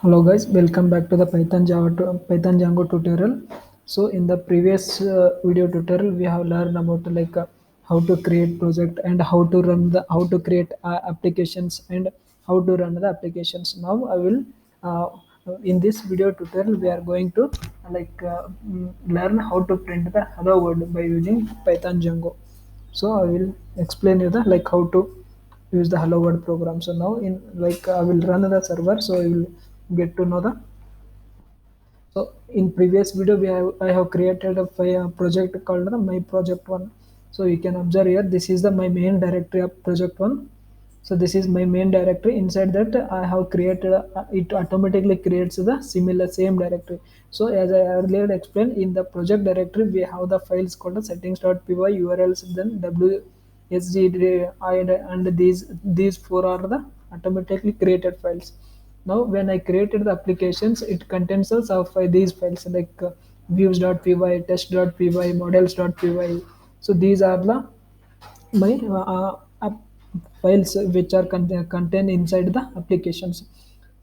Hello guys, welcome back to the Python Django tutorial. So in the previous video tutorial, we have learned about how to create project and how to create applications and how to run the applications. Now I will uh, in this video tutorial we are going to learn how to print the hello world by using Python Django. So I will explain you the how to use the hello world program. So now in I will run the server, so I will get to know the. So in previous video I have created a project called the my project one. So you can observe here, this is the my main directory of project one. So this is my main directory. Inside that I have created it automatically creates the similar same directory. So as I earlier explained, in the project directory we have the files called the settings.py, urls, then wsg, and these four are the automatically created files. Now when I created the applications, it contains of these files views.py, test.py, models.py. So these are the my files which are contained inside the applications.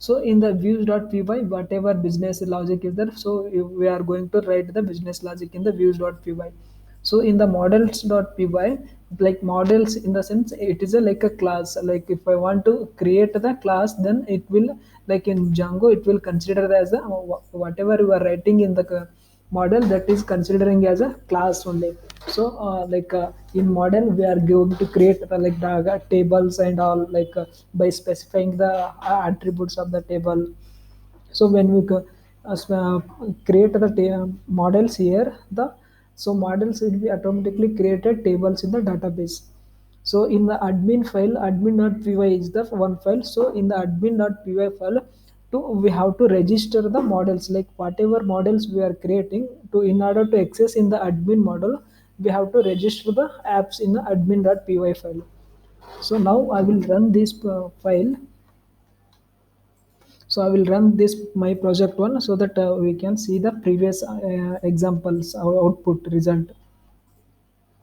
So in the views.py, whatever business logic is there, so we are going to write the business logic in the views.py. So in the models.py, like models in the sense it is like a class. Like if I want to create the class, then it will, like in Django, it will consider as a whatever you are writing in the model, that is considering as a class only. So in model we are going to create the tables and all, by specifying the attributes of the table. So when we create the models here, the so models will be automatically created tables in the database. So in the admin file, admin.py is the one file. So in the admin.py file, we have to register the models, like whatever models we are creating. To in order to access in the admin model, we have to register the apps in the admin.py file. So now I will run this file. So I will run this my project one, so that we can see the previous examples our output result.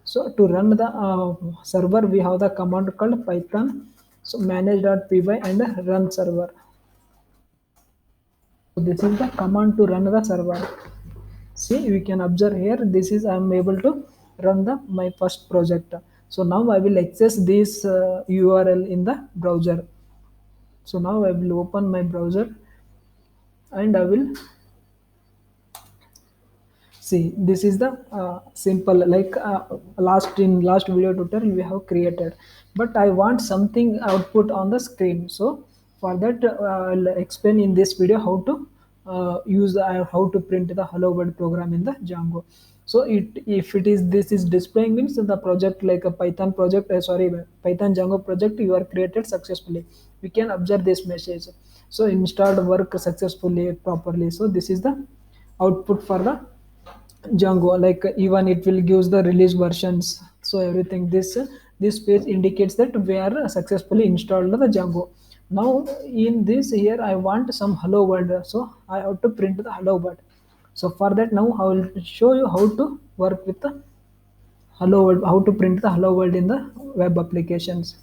So to run the server, we have the command called python, so manage.py and run server. So this is the command to run the server. See, we can observe here, this is I am able to run the my first project. So now I will access this url in the browser. So now I will open my browser and I will see, this is the simple, last video tutorial we have created, but I want something output on the screen. So for that, I'll explain in this video how to how to print the hello world program in the Django. So if it is, this is displaying, means the project, like a Python project, sorry, Python Django project you are created successfully. We can observe this message. So installed work successfully properly. So this is the output for the Django. Like even it will gives the release versions. So everything, this page indicates that we are successfully installed the Django. Now in this here I want some hello world, so I have to print the hello world. So for that, now I will show you how to work with the hello world, how to print the hello world in the web applications.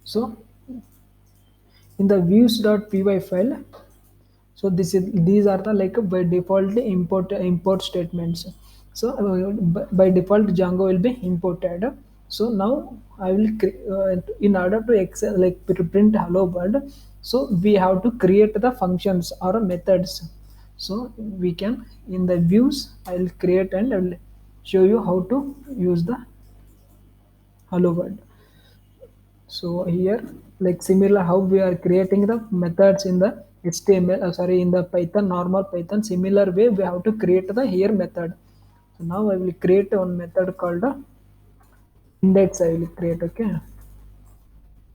So in the views.py file, so these are the like by default import statements. So by default Django will be imported. So now I will in order to print hello world, so we have to create the functions or methods. So we can, in the views I will create and I will show you how to use the hello world. So here, like similar how we are creating the methods in the HTML, sorry, in the Python, normal Python, similar way we have to create the here method. So now I will create one method called index. I will create, okay.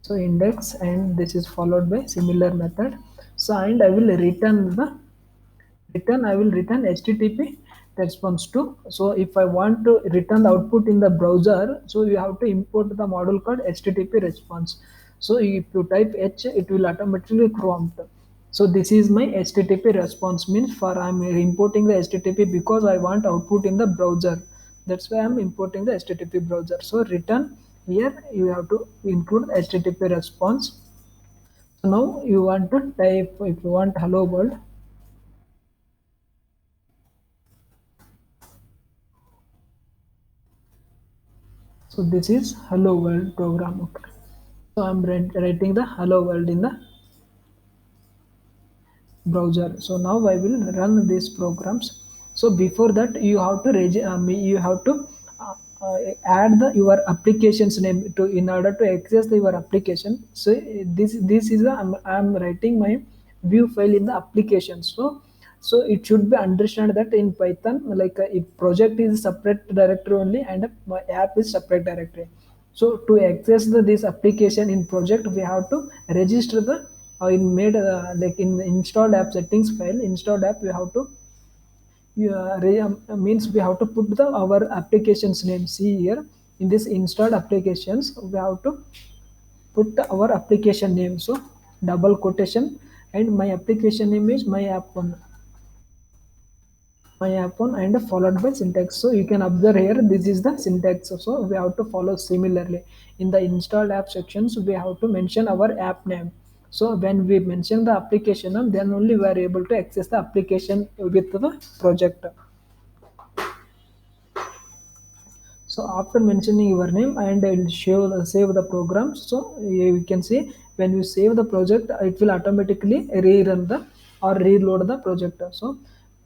So index, and this is followed by similar method. So and I will return, I will return HTTP response to. So if I want to return the output in the browser, so you have to import the module called HTTP response. So if you type H, it will automatically prompt. So this is my HTTP response, means for I'm importing the HTTP because I want output in the browser. That's why I'm importing the HTTP browser. So return, here you have to include HTTP response. So now you want to type, if you want hello world, so this is hello world program. Okay, so I'm writing the hello world in the browser. So now I will run these programs. So before that you have to you have to uh, uh, add the your application's name to in order to access your application. So this is I'm writing my view file in the application. So it should be understand that in Python, like if project is separate directory only and my app is separate directory. So to access this application in project, we have to register the in made like in the installed app settings file. Installed app we have to means we have to put the our application's name. See here in this installed applications we have to put our application name. So double quotation, and my application name is my app one and followed by syntax. So you can observe here this is the syntax. So we have to follow similarly in the installed app sections. We have to mention our app name. So when we mention the application name, then only we are able to access the application with the project. So after mentioning your name, and I will save the program. So you can see when you save the project, it will automatically rerun the or reload the project. So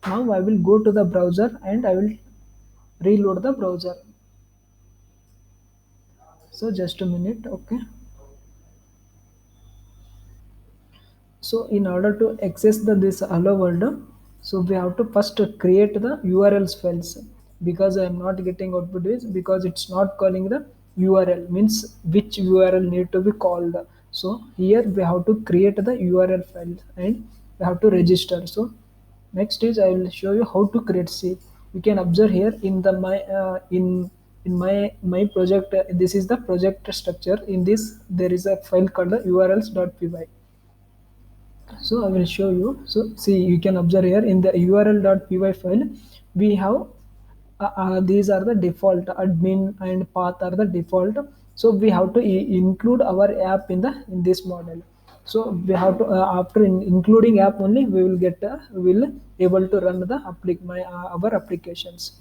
now I will go to the browser and I will reload the browser. So just a minute. Okay, so in order to access this hello world, so we have to first create the urls files. Because I am not getting output is because it's not calling the url, means which url need to be called. So here we have to create the url file and we have to register. So next is I will show you how to create. See, you can observe here in the my in my project. This is the project structure. In this there is a file called the urls.py. So I will show you. So see, you can observe here in the url.py file, we have these are the default admin and path are the default. So we have to include our app in the in this model. So we have to after including app only we will get we will able to run the our applications.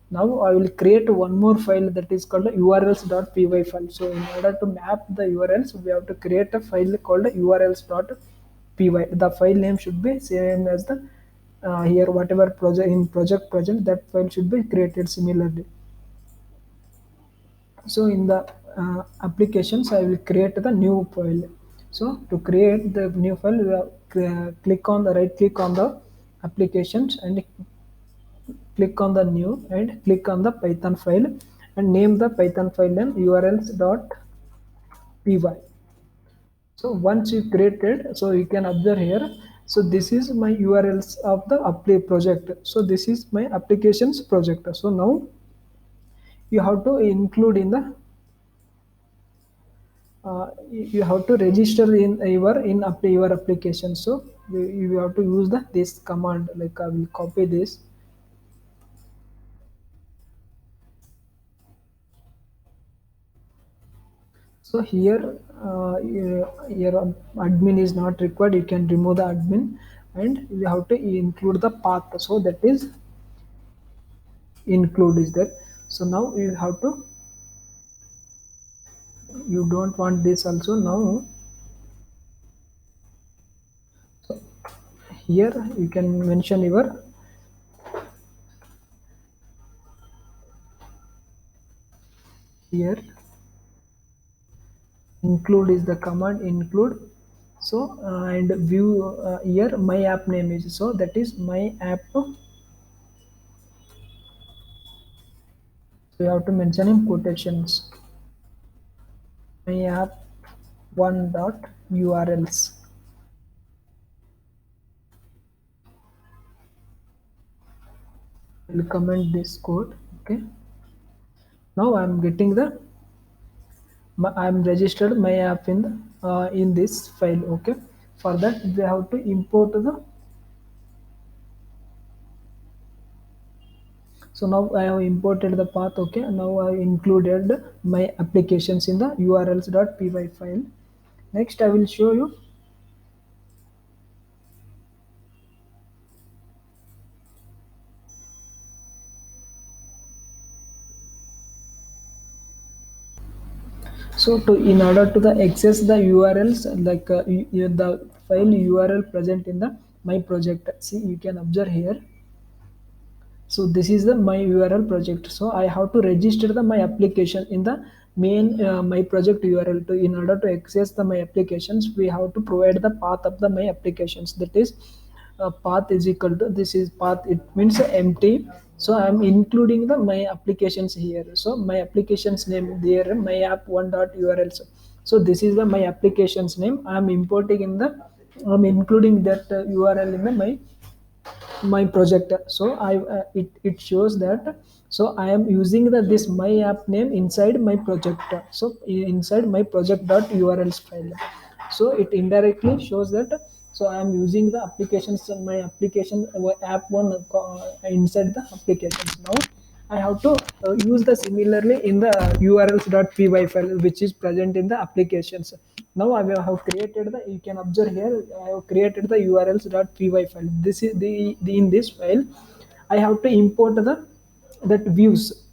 Now I will create one more file that is called urls.py file. So in order to map the URLs, we have to create a file called urls.py. The file name should be same as the here whatever project in project that file should be created similarly. So in the applications, I will create the new file. So to create the new file, we have, click on the right click on the applications and click on the new and click on the Python file and name the Python file name urls.py. So once you created, so you can observe here. So this is my URLs of the apply project. So this is my applications project. So now you have to include in the you have to register in your application. So you have to use the this command. Like I will copy this. So here, your admin is not required. You can remove the admin, and you have to include the path. So that is include is there. So now you have to. You don't want this also now. So here you can mention your here include is the command include. So and view here my app name is, so that is my app. So you have to mention in quotations my app one dot urls. Will comment this code. Okay, now I'm getting the I'm registered my app in this file. Okay, for that we have to import the. So now I have imported the path. Okay, now I included my applications in the urls.py file. Next I will show you So to in order to the access the URLs, like the file URL present in the my project, see you can observe here. So this is the my URL project. So I have to register the my application in the main my project URL. To in order to access the my applications, we have to provide the path of the my applications. That is path is equal to, this is path, it means empty. So I am including the my applications here. So my applications name there, my app one dot urls. So this is the my applications name. I am importing in the, I'm including that URL in the my project. So I it shows that, so I am using the this my app name inside my project. So inside my project.urls file. So it indirectly shows that, so I am using the applications, my application app one inside the applications. Now I have to use the similarly in the urls.py file which is present in the applications. Now I will have created the, you can observe here, I have created the urls.py file. This is the in this file I have to import the that views.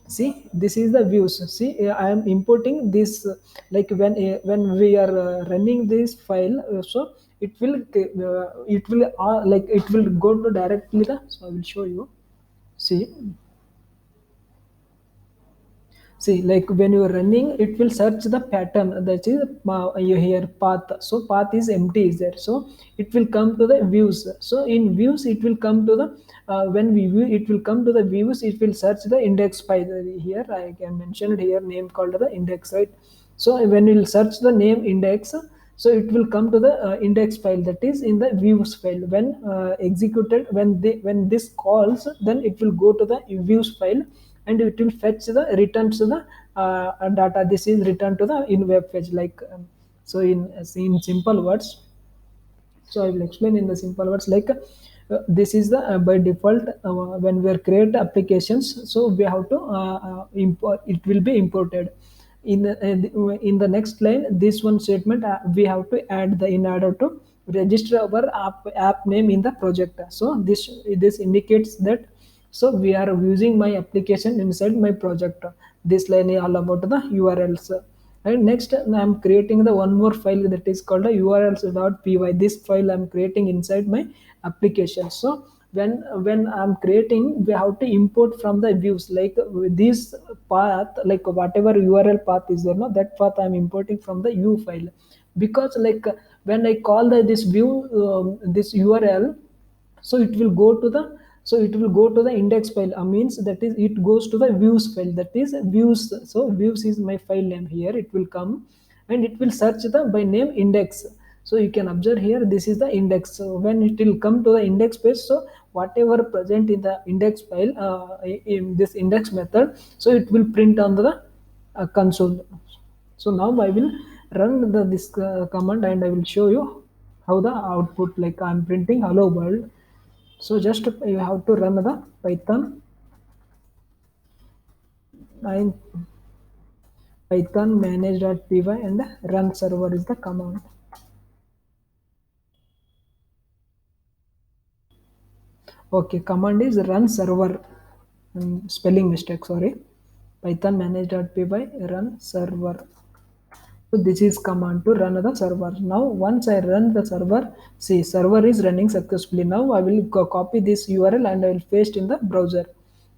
See, this is the views. See, I am importing this like when we are running this file, so it will like it will go to directly the, so I will show you. See, see, like when you are running, it will search the pattern, that is you here path. So path is empty is there. So it will come to the views. So in views, it will come to the when we view, it will come to the views. It will search the index by the, here I can mention it here name called the index, right? So when you will search the name index, so it will come to the index file, that is in the views file. When executed, when they, when this calls, then it will go to the views file, and it will fetch the returns to the data. This is returned to the in web page, like so in simple words. So I will explain in the simple words, like this is the by default when we are create applications, so we have to import, it will be imported in the next line. This one statement we have to add the, in order to register our app name in the project. So this indicates that, so we are using my application inside my project. This line is all about the URLs. And next I'm creating the one more file, that is called a urls.py. This file I'm creating inside my application. So when I'm creating, we have to import from the views, like this path, like whatever URL path is there, no, that path I'm importing from the u file. Because like when I call the this view this URL, so it will go to the, so it will go to the index file, means that is it goes to the views file, that is views. So views is my file name here, it will come, and it will search the by name index. So you can observe here, this is the index. So when it will come to the index page, so whatever present in the index file in this index method, so it will print on the console. So now I will run the this command, and I will show you how the output, like I'm printing hello world. So just you have to run the Python and Python manage.py and run server is the command. Okay, command is run server. Spelling mistake, sorry. Python manage.py run server. So this is command to run the server. Now once I run the server, see server is running successfully. Now I will copy this URL and I will paste in the browser.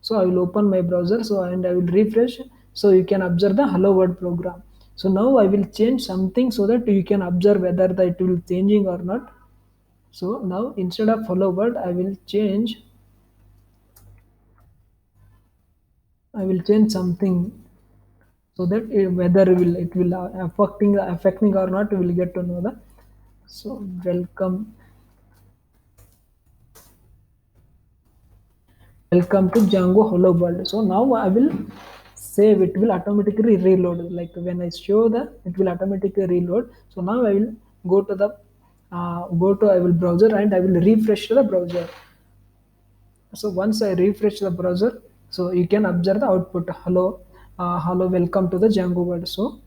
So I will open my browser, so and I will refresh. So you can observe the hello world program. So now I will change something so that you can observe whether that it will changing or not. So now instead of hello world, I will change something, so that whether it will affecting or not, we will get to know that. So welcome to Django Hello World. So now I will save, it will automatically reload. Like when I show the, it will automatically reload. So now I will go to the I will browser, and I will refresh the browser. So once I refresh the browser, so you can observe the output hello, hello, welcome to the Django world. So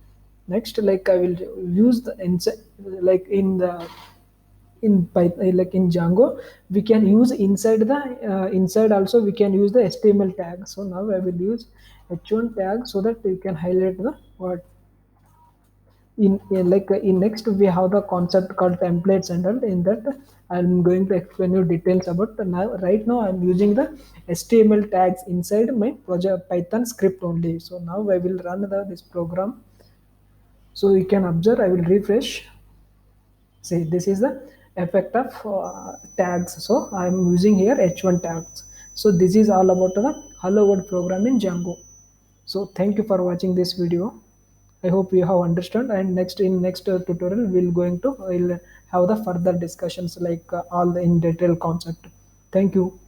next, like I will use the inside, like in the in Python, like in Django, we can use inside the inside also we can use the HTML tag. So now I will use h1 tag, so that you can highlight the word. in next we have the concept called templates, and all. In that I'm going to explain you details about now. Right now I'm using the HTML tags inside my project Python script only. So now I will run this program. So you can observe, I will refresh. See, this is the effect of tags. So I'm using here h1 tags. So this is all about the hello world program in Django. So thank you for watching this video. I hope you have understood, and next tutorial we'll have the further discussions like all the in detail concept. Thank you.